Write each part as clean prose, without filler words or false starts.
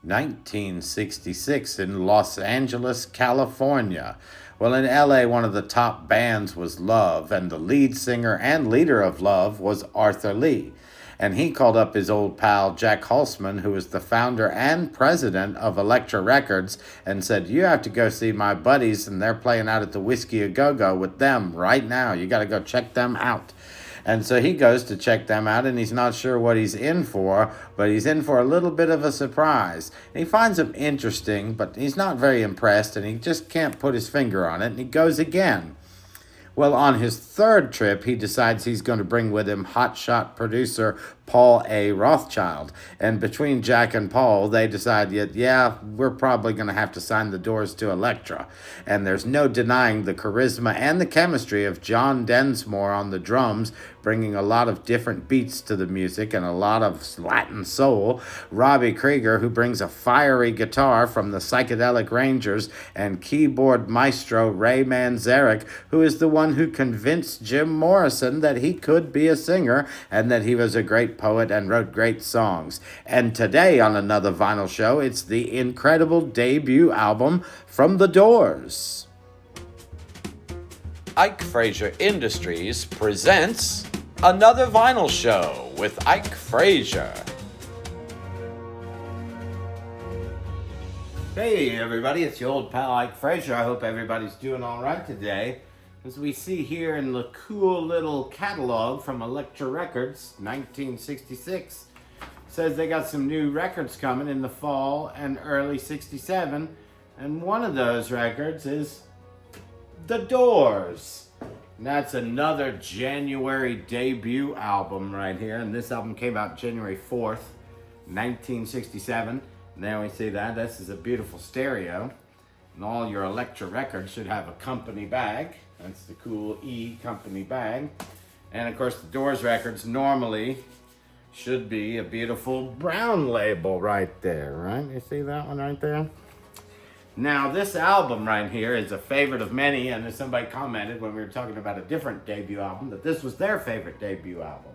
1966 in Los Angeles, California. Well, in LA, one of the top bands was Love, and the lead singer and leader of Love was Arthur Lee. And he called up his old pal Jack Holzman, who was the founder and president of Electra Records, and said, "You have to go see my buddies, and they're playing out at the Whiskey A Go Go with them right now. You got to go check them out." And so he goes to check them out, and he's not sure what he's in for, but he's in for a little bit of a surprise. And he finds them interesting, but he's not very impressed, and he just can't put his finger on it, and he goes again. Well, on his third trip, he decides he's going to bring with him hotshot producer Paul A. Rothschild. And between Jack and Paul, they decide that, yeah, we're probably going to have to sign the Doors to Electra. And there's no denying the charisma and the chemistry of John Densmore on the drums, bringing a lot of different beats to the music and a lot of Latin soul. Robby Krieger, who brings a fiery guitar from the Psychedelic Rangers, and keyboard maestro Ray Manzarek, who is the one who convinced Jim Morrison that he could be a singer and that he was a great poet and wrote great songs. And today on another vinyl show, it's the incredible debut album from The Doors. Ike Frazier Industries presents another vinyl show with Ike Frazier. Hey everybody, it's your old pal Ike Frazier. I hope everybody's doing all right today. As we see here in the cool little catalog from Electra Records, 1966, says they got some new records coming in the fall and early 67, and one of those records is The Doors. And that's another January debut album right here, and this album came out January 4th, 1967. And there we see that. This is a beautiful stereo, and all your Electra records should have a company bag. That's the cool E company bag. And of course the Doors records normally should be a beautiful brown label right there, right? You see that one right there? Now this album right here is a favorite of many, and as somebody commented when we were talking about a different debut album, that this was their favorite debut album.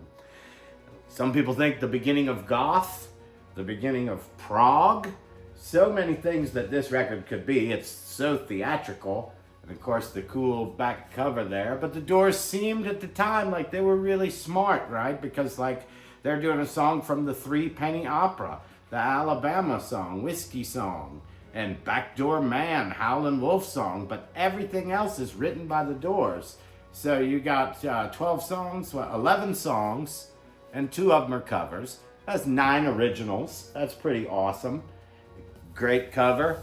Some people think the beginning of goth, the beginning of prog, so many things that this record could be. It's so theatrical. And of course the cool back cover there. But the Doors seemed at the time like they were really smart, right? Because like they're doing a song from the Three Penny Opera, the Alabama song, Whiskey Song, and Backdoor Man, Howlin' Wolf Song. But everything else is written by the Doors. So you got 12 songs, 11 songs, and 2 of them are covers. That's 9 originals. That's pretty awesome. Great cover.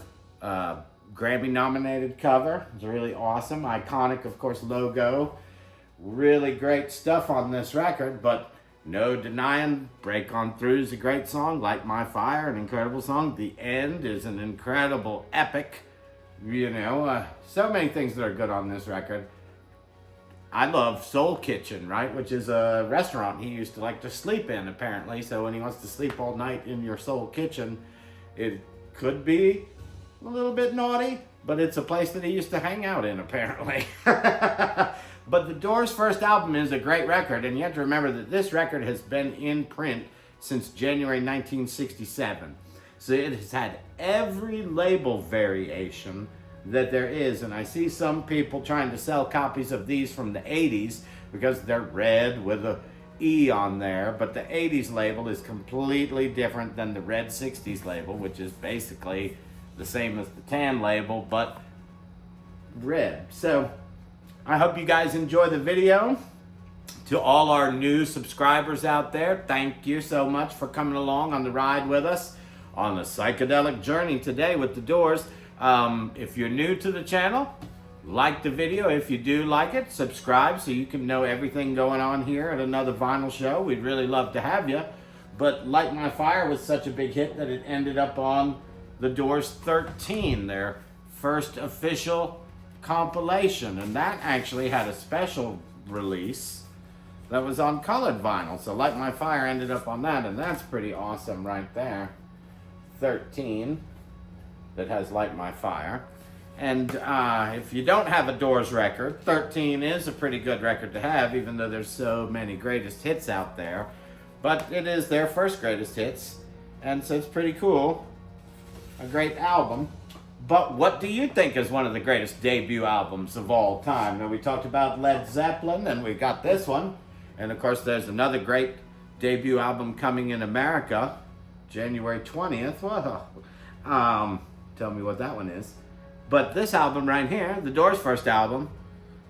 Grammy nominated cover. It's really awesome. Iconic, of course, logo. Really great stuff on this record, but no denying Break On Through is a great song. Light My Fire, an incredible song. The End is an incredible epic. You know, so many things that are good on this record. I love Soul Kitchen, right? Which is a restaurant he used to like to sleep in, apparently. So when he wants to sleep all night in your Soul Kitchen, it could be a little bit naughty, but it's a place that he used to hang out in, apparently. But the Doors' first album is a great record, and you have to remember that this record has been in print since January 1967. So it has had every label variation that there is, and I see some people trying to sell copies of these from the 80s because they're red with a E on there, but the 80s label is completely different than the red 60s label, which is basically the same as the tan label, but red. So I hope you guys enjoy the video. To all our new subscribers out there, thank you so much for coming along on the ride with us on the psychedelic journey today with the Doors. If you're new to the channel, like the video. If you do like it, subscribe so you can know everything going on here at another vinyl show. We'd really love to have you. But Light My Fire was such a big hit that it ended up on The Doors 13, their first official compilation, and that actually had a special release that was on colored vinyl. So Light My Fire ended up on that, and that's pretty awesome right there. 13 that has Light My Fire. And if you don't have a Doors record, 13 is a pretty good record to have, even though there's so many greatest hits out there. But it is their first greatest hits, and so it's pretty cool. a great album. But what do you think is one of the greatest debut albums of all time? Now, we talked about Led Zeppelin, and we got this one. And of course, there's another great debut album coming in America, January 20th. Tell me what that one is. But this album right here, the Doors' first album,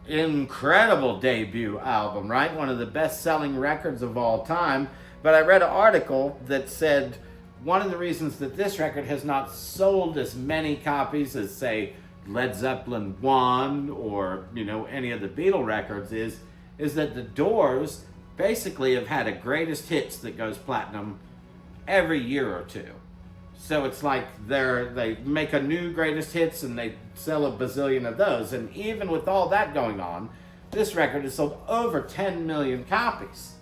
incredible debut album, right? One of the best-selling records of all time. But I read an article that said one of the reasons that this record has not sold as many copies as, say, Led Zeppelin 1 or, any of the Beatle records is that the Doors basically have had a greatest hits that goes platinum every year or two. So it's like they make a new greatest hits and they sell a bazillion of those. And even with all that going on, this record has sold over 10 million copies,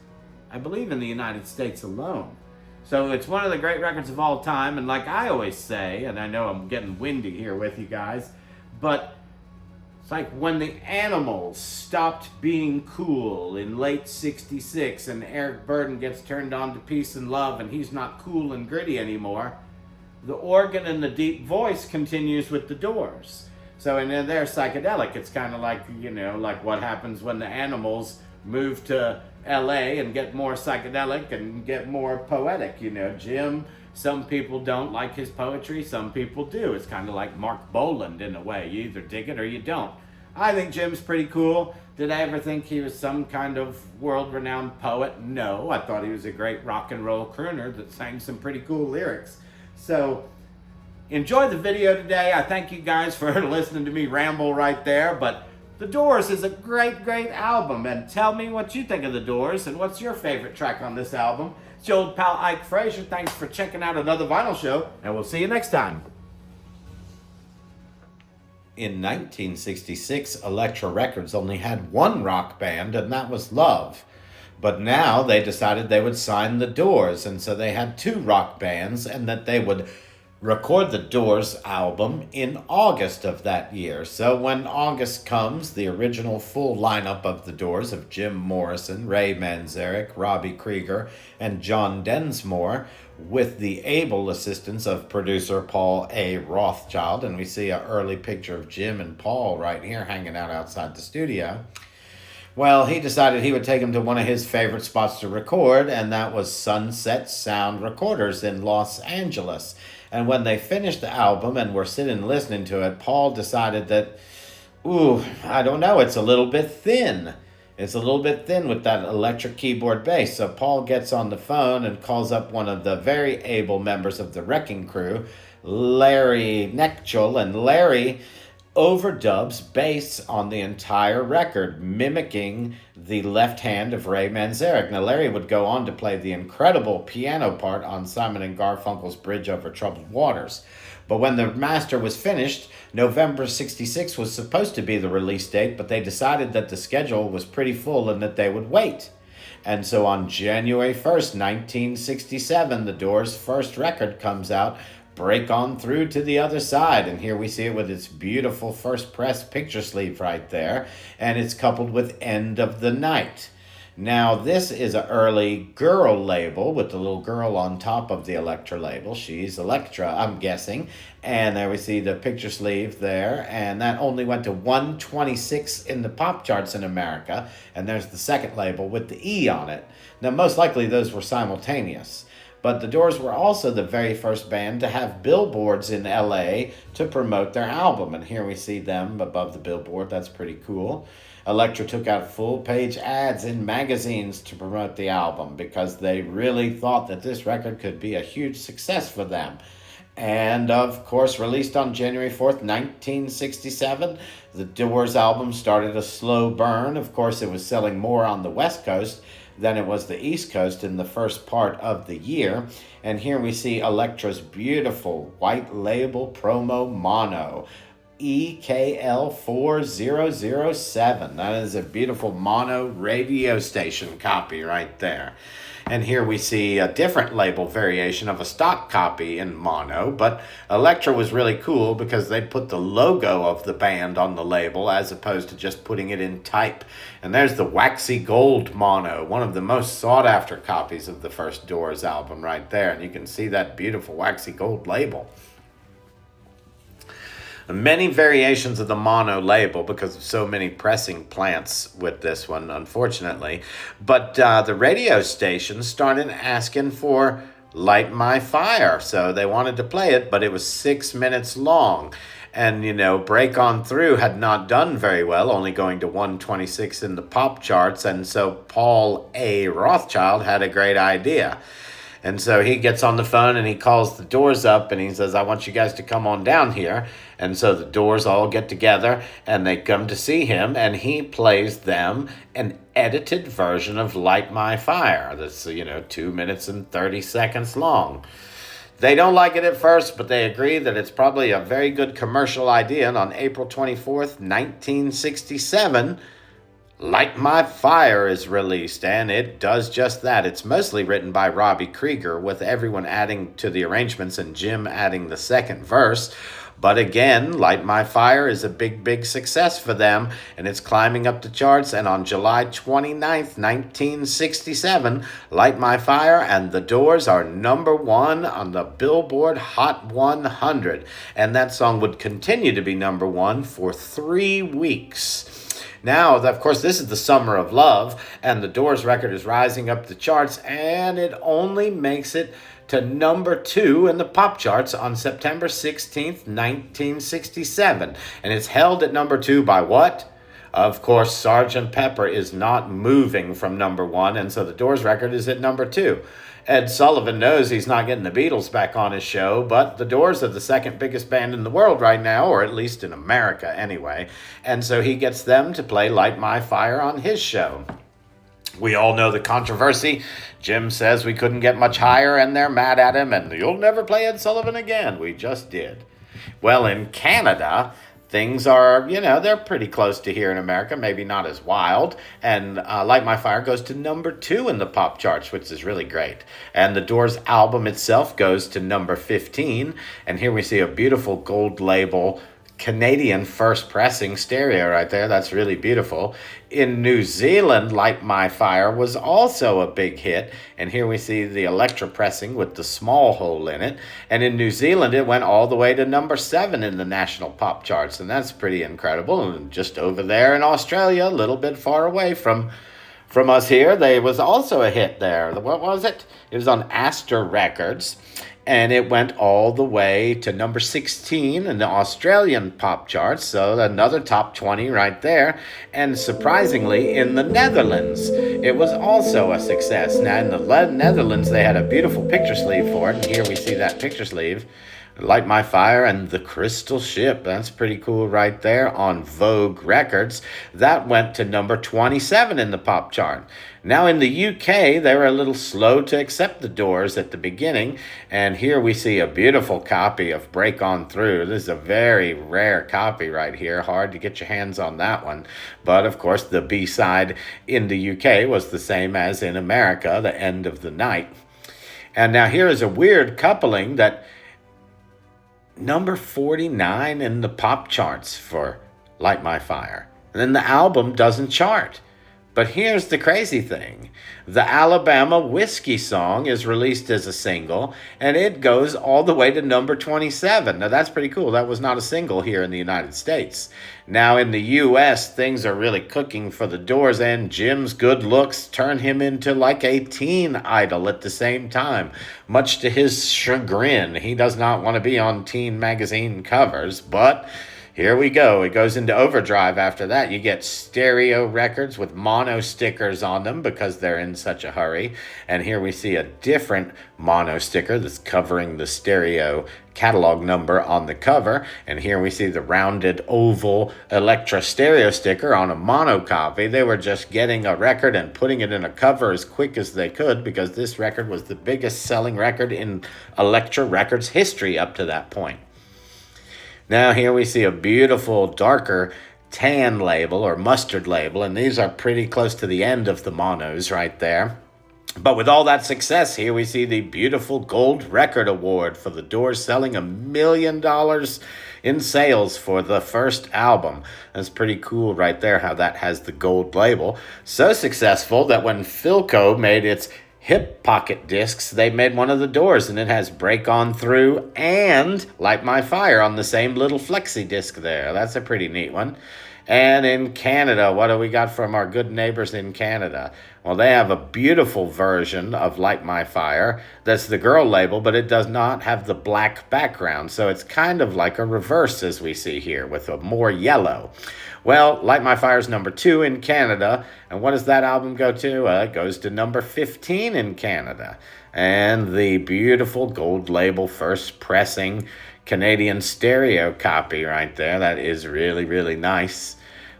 I believe, in the United States alone. So it's one of the great records of all time. And like I always say, and I know I'm getting windy here with you guys, but it's like when the Animals stopped being cool in late 66 and Eric Burdon gets turned on to Peace and Love and he's not cool and gritty anymore, the organ and the deep voice continues with the Doors. So in their psychedelic, it's kind of like, like what happens when the Animals move to LA and get more psychedelic and get more poetic. Jim, some people don't like his poetry, some people do. It's kind of like Mark Boland in a way. You either dig it or you don't. I think Jim's pretty cool. Did I ever think he was some kind of world-renowned poet? No, I thought he was a great rock and roll crooner that sang some pretty cool lyrics. So enjoy the video today. I thank you guys for listening to me ramble right there, but The Doors is a great, great album, and tell me what you think of The Doors and what's your favorite track on this album. It's your old pal Ike Frazier. Thanks for checking out another vinyl show, and we'll see you next time. In 1966, Electra Records only had one rock band, and that was Love. But now they decided they would sign The Doors, and so they had two rock bands, and that they would record the Doors album in August of that year. So when August comes, the original full lineup of the Doors of Jim Morrison, Ray Manzarek, Robby Krieger, and John Densmore, with the able assistance of producer Paul A. Rothschild, and we see an early picture of Jim and Paul right here hanging out outside the studio. Well, he decided he would take them to one of his favorite spots to record, and that was Sunset Sound Recorders in Los Angeles. And when they finished the album and were sitting listening to it, Paul decided that, I don't know, it's a little bit thin. It's a little bit thin with that electric keyboard bass. So Paul gets on the phone and calls up one of the very able members of the Wrecking Crew, Larry Nechel, and Larry overdubs bass on the entire record, mimicking the left hand of Ray Manzarek. Now, Larry would go on to play the incredible piano part on Simon and Garfunkel's Bridge Over Troubled Waters. But when the master was finished, November 66 was supposed to be the release date, but they decided that the schedule was pretty full and that they would wait. And so on January 1st, 1967, the Doors' first record comes out, Break On Through to the Other Side. And here we see it with its beautiful first press picture sleeve right there. And it's coupled with End of the Night. Now, this is an early girl label with the little girl on top of the Electra label. She's Electra, I'm guessing. And there we see the picture sleeve there. And that only went to 126 in the pop charts in America. And there's the second label with the E on it. Now, most likely those were simultaneous. But the Doors were also the very first band to have billboards in LA to promote their album. And here we see them above the billboard. That's pretty cool. Electra took out full-page ads in magazines to promote the album because they really thought that this record could be a huge success for them. And, of course, released on January 4th, 1967, the Doors album started a slow burn. Of course, it was selling more on the West Coast than it was the East Coast in the first part of the year. And here we see Electra's beautiful white label promo mono, EKL4007. That is a beautiful mono radio station copy right there. And here we see a different label variation of a stock copy in mono, but Electra was really cool because they put the logo of the band on the label as opposed to just putting it in type. And there's the waxy gold mono, one of the most sought after copies of the first Doors album right there. And you can see that beautiful waxy gold label. Many variations of the mono label because of so many pressing plants with this one, unfortunately. But the radio station started asking for Light My Fire. So they wanted to play it, but it was 6 minutes long. And, Break On Through had not done very well, only going to 126 in the pop charts. And so Paul A. Rothschild had a great idea. And so he gets on the phone and he calls the Doors up and he says, I want you guys to come on down here. And so the Doors all get together and they come to see him and he plays them an edited version of Light My Fire. That's, 2 minutes and 30 seconds long. They don't like it at first, but they agree that it's probably a very good commercial idea. And on April 24th, 1967, Light My Fire is released, and it does just that. It's mostly written by Robby Krieger, with everyone adding to the arrangements and Jim adding the second verse. But again, Light My Fire is a big, big success for them, and it's climbing up the charts. And on July 29th, 1967, Light My Fire and The Doors are #1 on the Billboard Hot 100. And that song would continue to be #1 for 3 weeks. Now, of course, this is the summer of love, and the Doors record is rising up the charts, and it only makes it to #2 in the pop charts on September 16th, 1967. And it's held at #2 by what? Of course, Sgt. Pepper is not moving from #1, and so the Doors record is at #2. Ed Sullivan knows he's not getting the Beatles back on his show, but the Doors are the second biggest band in the world right now, or at least in America anyway. And so he gets them to play Light My Fire on his show. We all know the controversy. Jim says we couldn't get much higher, and they're mad at him, and you'll never play Ed Sullivan again. We just did. Well, in Canada, things are, they're pretty close to here in America, maybe not as wild. And Light My Fire goes to #2 in the pop charts, which is really great. And the Doors album itself goes to #15. And here we see a beautiful gold label Canadian first pressing stereo right there. That's really beautiful. In New Zealand, Light My Fire was also a big hit. And here we see the Electra pressing with the small hole in it. And in New Zealand, it went all the way to #7 in the national pop charts. And that's pretty incredible. And just over there in Australia, a little bit far away from us here, there was also a hit there. What was it? It was on Astor Records. And it went all the way to #16 in the Australian pop charts, so another top 20 right there. And surprisingly, in the Netherlands, it was also a success. Now, in the Netherlands, they had a beautiful picture sleeve for it, and here we see that picture sleeve. Light My Fire and The Crystal Ship. That's pretty cool right there on Vogue Records. That went to #27 in the pop chart. Now in the UK, they were a little slow to accept the Doors at the beginning. And here we see a beautiful copy of Break On Through. This is a very rare copy right here. Hard to get your hands on that one. But of course, the B-side in the UK was the same as in America, The End of the Night. And now here is a weird coupling that #49 in the pop charts for Light My Fire. And then the album doesn't chart. But here's the crazy thing. The Alabama Whiskey Song is released as a single, and it goes all the way to #27. Now, that's pretty cool. That was not a single here in the United States. Now, in the U.S., things are really cooking for the Doors, and Jim's good looks turn him into like a teen idol at the same time. Much to his chagrin, he does not want to be on teen magazine covers, but here we go. It goes into overdrive after that. You get stereo records with mono stickers on them because they're in such a hurry. And here we see a different mono sticker that's covering the stereo catalog number on the cover. And here we see the rounded oval Electra stereo sticker on a mono copy. They were just getting a record and putting it in a cover as quick as they could because this record was the biggest selling record in Electra Records history up to that point. Now here we see a beautiful darker tan label or mustard label, and these are pretty close to the end of the monos right there. But with all that success, here we see the beautiful Gold Record Award for the Doors, selling $1 million in sales for the first album. That's pretty cool right there, how that has the gold label. So successful that when Philco made its hip pocket discs, they made one of the Doors, and it has Break On Through and Light My Fire on the same little flexi disc there. That's a pretty neat one. And in Canada, what do we got from our good neighbors in Canada? Well, they have a beautiful version of Light My Fire. That's the girl label, but it does not have the black background. So it's kind of like a reverse, as we see here, with a more yellow. Well, Light My Fire is number 2 in Canada. And what does that album go to? It goes to number 15 in Canada. And the beautiful gold label first pressing Canadian stereo copy right there. That is really, really nice.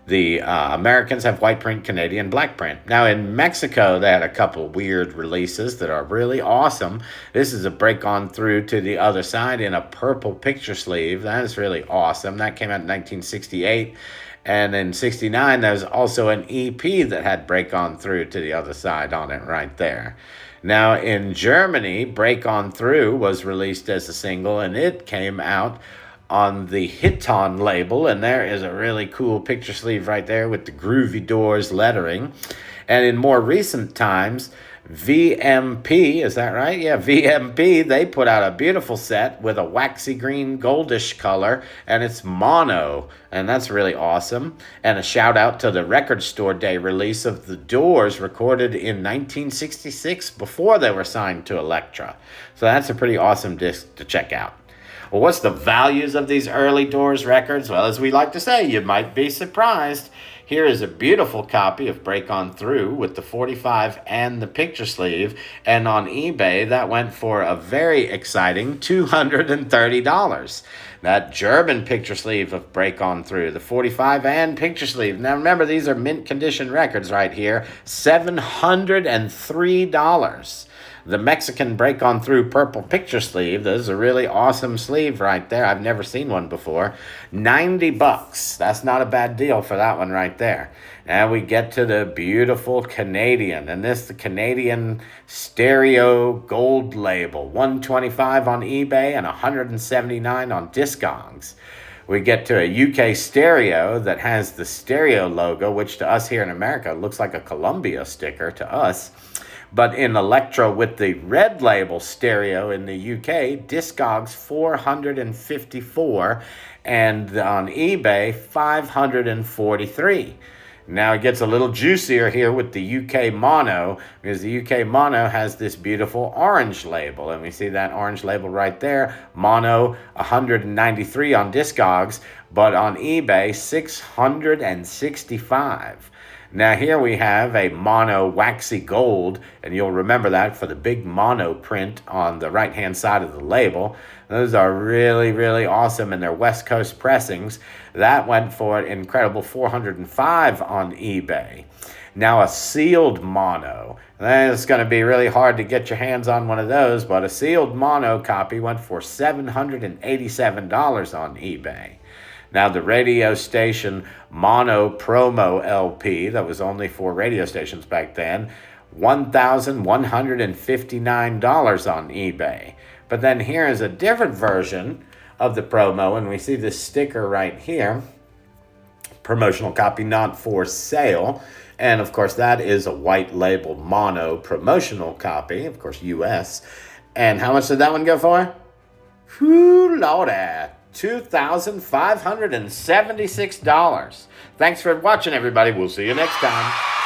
The Americans have white print, Canadian black print. Now in Mexico, they had a couple weird releases that are really awesome. This is a Break On Through to the Other Side in a purple picture sleeve. That is really awesome. That came out in 1968. And in 69, there's also an EP that had Break On Through to the Other Side on it right there. Now, in Germany, Break On Through was released as a single, and it came out on the Hiton label, and there is a really cool picture sleeve right there with the Groovy Doors lettering. And in more recent times, VMP, is that right? Yeah, VMP, they put out a beautiful set with a waxy green goldish color, and it's mono, and that's really awesome. And a shout out to the Record Store Day release of The Doors, recorded in 1966 before they were signed to Electra. So that's a pretty awesome disc to check out. Well, what's the values of these early Doors records? Well, as we like to say, you might be surprised. Here is a beautiful copy of Break On Through with the 45 and the picture sleeve. And on eBay, that went for a very exciting $230. That German picture sleeve of Break On Through, the 45 and picture sleeve. Now remember, these are mint condition records right here. $703. The Mexican Break On Through purple picture sleeve. This is a really awesome sleeve right there. I've never seen one before. $90. That's not a bad deal for that one right there. And we get to the beautiful Canadian. And this, the Canadian stereo gold label. $125 on eBay and $179 on Discogs. We get to a UK stereo that has the stereo logo, which to us here in America looks like a Columbia sticker to us. But in Electra with the red label stereo in the UK, Discogs $454, and on eBay $543. Now it gets a little juicier here with the UK mono, because the UK mono has this beautiful orange label, and we see that orange label right there. Mono $193 on Discogs, but on eBay $665. Now here we have a mono waxy gold, and you'll remember that for the big mono print on the right-hand side of the label. Those are really, really awesome, and they're West Coast pressings. That went for an incredible $405 on eBay. Now a sealed mono. It's going to be really hard to get your hands on one of those, but a sealed mono copy went for $787 on eBay. Now, the radio station mono promo LP, that was only for radio stations back then, $1,159 on eBay. But then here is a different version of the promo, and we see this sticker right here, promotional copy not for sale. And, of course, that is a white label mono promotional copy, of course, US. And how much did that one go for? Whew, Lordy. $2,576. Thanks for watching, everybody. We'll see you next time.